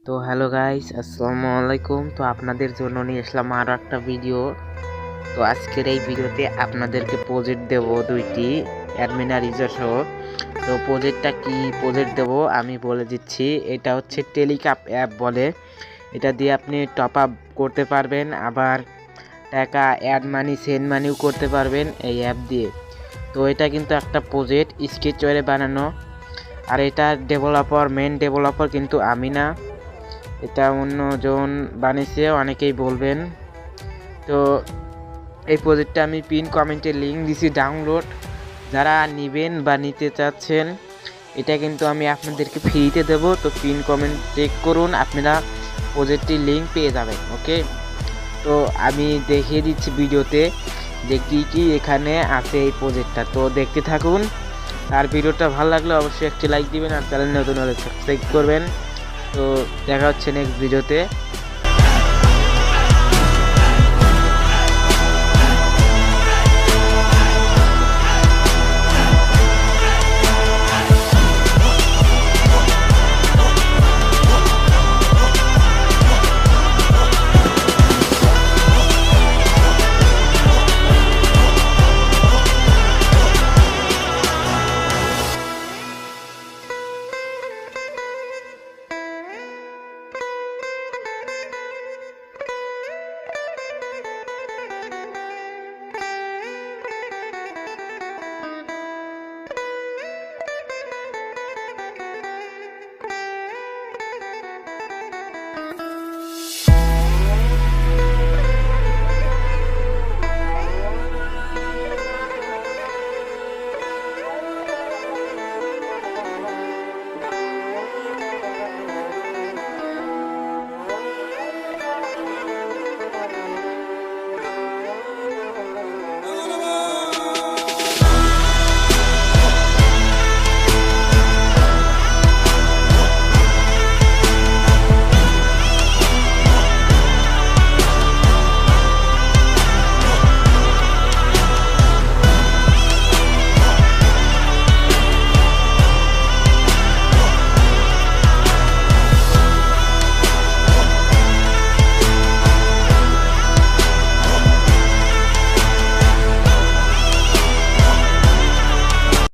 তো hello guys, আসসালামু আলাইকুম। তো আপনাদের জন্য নিয়ে আসলাম আরও একটা ভিডিও। তো আজকের এই ভিডিওতে আপনাদেরকে প্রজেক্ট দেব দুইটি, অ্যাডমিন আর ইউজার সহ। তো প্রজেক্টটা কি প্রজেক্ট দেব আমি বলে দিচ্ছি। এটা হচ্ছে টেলিক্যাপ অ্যাপ বলে। এটা দিয়ে আপনি টপ আপ করতে পারবেন, আবার টাকা অ্যাড মানি সেন্ড মানিও করতে পারবেন এই অ্যাপ দিয়ে। তো এটা কিন্তু একটা প্রজেক্ট স্কেচওয়্যারে বানানো, আর এটা মেন ডেভেলপার কিন্তু আমি না, এটা অন্যজন বানিয়েছে, অনেকেই বলবেন। তো এই প্রজেক্টটা আমি পিন কমেন্টে লিঙ্ক দিছি ডাউনলোড, যারা নেবেন বা নিতে চাচ্ছেন এটা কিন্তু আমি আপনাদেরকে ফ্রিতে দেব। তো পিন কমেন্ট চেক করুন, আপনারা প্রজেক্টটির লিঙ্ক পেয়ে যাবেন। ওকে, তো আমি দেখিয়ে দিচ্ছি ভিডিওতে যে কি এখানে আছে এই প্রজেক্টটা। তো দেখতে থাকুন, আর ভিডিওটা ভালো লাগলে অবশ্যই একটি লাইক দিবেন, আর চ্যানেল নতুন হলে সাবস্ক্রাইব করবেন। তো দেখা হচ্ছে নেক্সট ভিডিওতে।